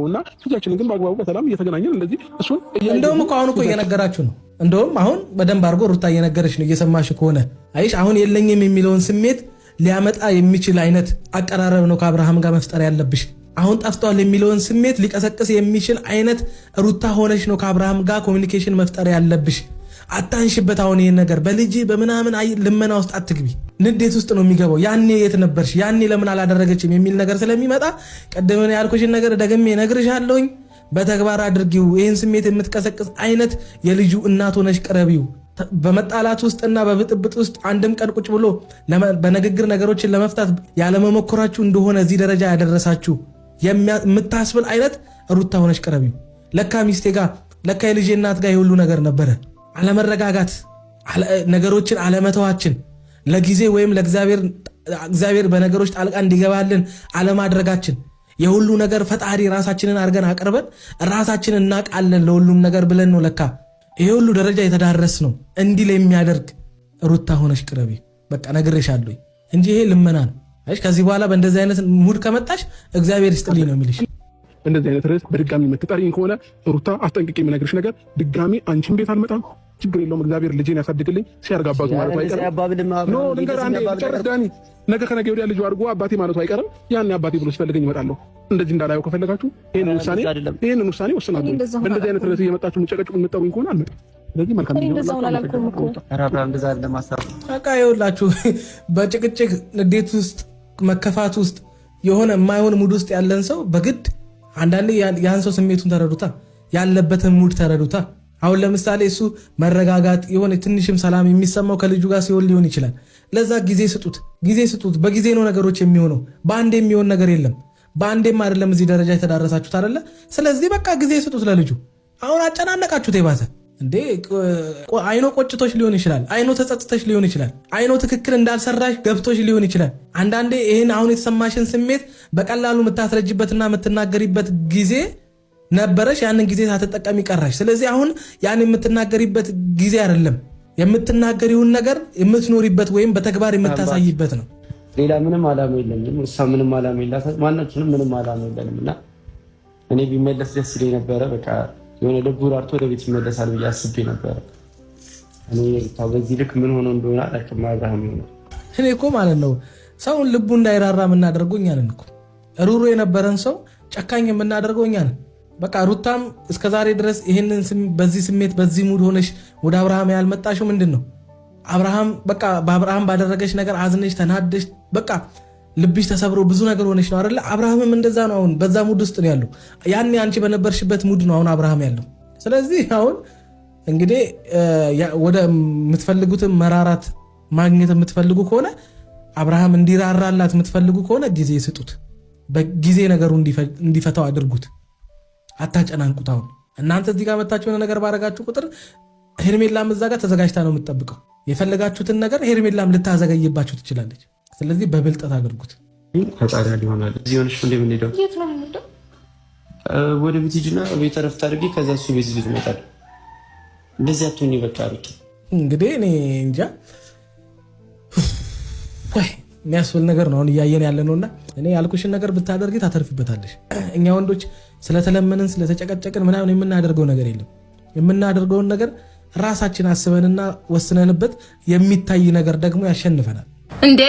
እና ልጃችንን ግን በአግባቡ በሰላም እየተገናኘን እንደዚህ እሱን እንደውም አሁን እኮ እየነገራችሁ ነው። እንደውም አሁን በደንብ አድርጎ ሩታ እየነገረች ነው። እየሰማሽ ከሆነ አይሽ አሁን የለኝም የሚለውን ስሜት ሊያመጣ የሚችል አይነት አቀራረብ ነው ከአብርሃም ጋር መፍጠር ያለብሽ። አሁን ጠፍቷል የሚለውን ስሜት ሊቀሰቅስ የሚችል አይነት ሩታ ሆነሽ ነው ከአብርሃም ጋር ኮሚኒኬሽን መፍጠር ያለብሽ። አታንሽበት። አሁን ይሄን ነገር በልጅ በምናምን ልመና ውስጥ አትግቢ። ንዴት ውስጥ ነው የሚገባው። ያኔ የት ነበርሽ? ያኔ ለምን አላደረገችም የሚል ነገር ስለሚመጣ ቀደምን ያልኩሽን ነገር ደግሜ ነግርሻለሁኝ። በተግባር አድርጊው። ይሄን ስሜት የምትቀሰቅስ አይነት የልጁ እናት ሆነሽ ቅረቢው። በመጣላት ውስጥና በብጥብጥ ውስጥ አንድም ቀን ቁጭ ብሎ በንግግር ነገሮችን ለመፍታት ያለመሞከራችሁ እንደሆነ እዚህ ደረጃ ያደረሳችሁ የምታስብል አይነት ሩታ ሆነሽ ቅረቢው። ለካ ሚስቴ ጋር ለካ የልጄ እናት ጋር የሁሉ ነገር ነበረ። አለመረጋጋት፣ ነገሮችን አለመተዋችን፣ ለጊዜ ወይም ለእግዚአብሔር በነገሮች ጣልቃ እንዲገባልን አለማድረጋችን፣ የሁሉ ነገር ፈጣሪ ራሳችንን አድርገን አቅርበን ራሳችንን እናቃለን ለሁሉም ነገር ብለን ነው ለካ ይሄ ሁሉ ደረጃ የተዳረስ ነው። እንዲህ ለሚያደርግ ሩታ ሆነሽ ቅረቢ። በቃ ነግሬሻለሁ እንጂ ይሄ ልመና ነው። አይሽ ከዚህ በኋላ በእንደዚህ አይነት ሙድ ከመጣሽ እግዚአብሔር ይስጥልኝ ነው የሚልሽ። እንደዚህ አይነት ርዕስ በድጋሚ የምትጠሪኝ ከሆነ ሩታ አስጠንቅቄ የምነግርሽ ነገር ድጋሚ አንቺን ቤት አልመጣም። ችግር የለውም እግዚአብሔር ልጄን ያሳድግልኝ ሲያርጋባቱ ማለት አይቀርም። ኖ ልንገር አንዴ ጨርስ ዳኒ። ነገ ከነገ ወዲያ ልጁ አድርጎ አባቴ ማለቱ አይቀርም። ያኔ አባቴ ብሎ ሲፈልገኝ እመጣለሁ። እንደዚህ እንዳላየው ከፈለጋችሁ ይሄንን ውሳኔ ወስናለሁ። በእንደዚህ አይነት ርዕስ እየመጣችሁ የምጨቀጭቁ የምትጠሩኝ ከሆነ አልመጣም። ስለዚህ መልካም በቃ ይኸውላችሁ በጭቅጭቅ ንዴት ውስጥ መከፋት ውስጥ የሆነ የማይሆን ሙድ ውስጥ ያለን ሰው በግድ አንዳንዴ ያን ሰው ስሜቱን ተረዱታ፣ ያለበትን ሙድ ተረዱታ። አሁን ለምሳሌ እሱ መረጋጋት የሆነ ትንሽም ሰላም የሚሰማው ከልጁ ጋር ሲሆን ሊሆን ይችላል። ለዛ ጊዜ ስጡት። በጊዜ ነው ነገሮች የሚሆነው። በአንድ የሚሆን ነገር የለም። በአንዴም አይደለም እዚህ ደረጃ የተዳረሳችሁት አይደለ? ስለዚህ በቃ ጊዜ ስጡት ለልጁ። አሁን አጨናነቃችሁት የባሰ እንዴ። አይኖ ቆጭቶች ሊሆን ይችላል። አይኖ ተጸጽተሽ ሊሆን ይችላል። አይኖ ትክክል እንዳልሰራሽ ገብቶሽ ሊሆን ይችላል። አንዳንዴ ይህን አሁን የተሰማሽን ስሜት በቀላሉ የምታስረጅበትና የምትናገሪበት ጊዜ ነበረሽ። ያንን ጊዜ ሳትጠቀሚ ቀራሽ። ስለዚህ አሁን ያን የምትናገሪበት ጊዜ አይደለም። የምትናገሪውን ነገር የምትኖሪበት ወይም በተግባር የምታሳይበት ነው። ሌላ ምንም አላማ የለኝም። እሷ ምንም አላማ የላትም። ማናችንም ምንም አላማ የለንም እና እኔ ቢመለስ ደስ ይለኝ ነበረ። በቃ የሆነ ልቡ ራርቶ ወደ ቤት ይመለሳል ብዬ አስቤ ነበረ። እኔ በዚህ ልክ ምን ሆኖ እንደሆነ አላውቅም። አብርሃም ይሆናል። እኔ እኮ ማለት ነው ሰውን ልቡ እንዳይራራ የምናደርገው እኛ ነን እኮ። ሩሩ የነበረን ሰው ጨካኝ የምናደርገው እኛ ነን። በቃ ሩታም እስከዛሬ ድረስ ይሄንን በዚህ ስሜት በዚህ ሙድ ሆነሽ ወደ አብርሃም ያልመጣሽው ምንድን ነው? አብርሃም በቃ በአብርሃም ባደረገሽ ነገር አዝነሽ ተናደሽ በቃ ልብሽ ተሰብሮ ብዙ ነገር ሆነሽ ነው አይደለ? አብርሃምም እንደዛ ነው። አሁን በዛ ሙድ ውስጥ ነው ያለው። ያኔ አንቺ በነበርሽበት ሙድ ነው አሁን አብርሃም ያለው። ስለዚህ አሁን እንግዲህ ወደ የምትፈልጉትን መራራት ማግኘት የምትፈልጉ ከሆነ አብርሃም እንዲራራላት የምትፈልጉ ከሆነ ጊዜ ስጡት። በጊዜ ነገሩ እንዲፈታው አድርጉት። አታጨናንቁት። አሁን እናንተ እዚህ ጋር መታችሁ የሆነ ነገር ባረጋችሁ ቁጥር ሄርሜላም እዛ ጋር ተዘጋጅታ ነው የምትጠብቀው። የፈለጋችሁትን ነገር ሄርሜላም ልታዘገይባችሁ ትችላለች። ስለዚህ በብልጠት አድርጉት። ፈጣሪያ ሊሆናል እዚህ ሆነሽ እንደምንሄደው የት ነው የምንሄደው? ወደ ቤት ሂጂና ቤት ረፍት አድርጊ። ከዛ እሱ ቤት ይዞት ይመጣል። እንደዚህ አትሆኚ። በቃ አርቂ። እንግዲህ እኔ እንጃ የሚያስብል ነገር ነው አሁን እያየን ያለ ነውና እኔ ያልኩሽን ነገር ብታደርጊ ታተርፊበታለሽ። እኛ ወንዶች ስለተለመንን ስለተጨቀጨቅን ምናምን የምናደርገው ነገር የለም። የምናደርገውን ነገር ራሳችን አስበንና ወስነንበት የሚታይ ነገር ደግሞ ያሸንፈናል። እንዴ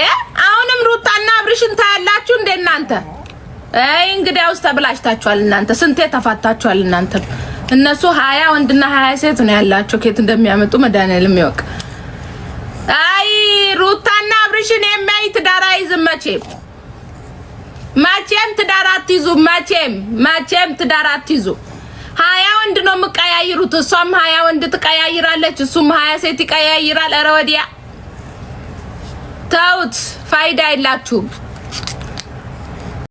አሁንም ሩታና አብርሽን ታያላችሁ እንደ እናንተ እንግዲያውስ ተብላሽታችኋል። እናንተ ስንቴ ተፋታችኋል። እናንተ እነሱ 20 ወንድና 20 ሴት ነው ያላቸው። ከየት እንደሚያመጡ መድኃኒዓለም ይወቅ። አይ ሩታና አብርሽን የሚያይ ትዳር አይዝም። መቼም ትዳር አትይዙ። መቼም ትዳር አትይዙ። 20 ወንድ ነው የምቀያይሩት። እሷም 20 ወንድ ትቀያይራለች፣ እሱም 20 ሴት ይቀያይራል። ኧረ ወዲያ ተውት፣ ፋይዳ የላችሁም።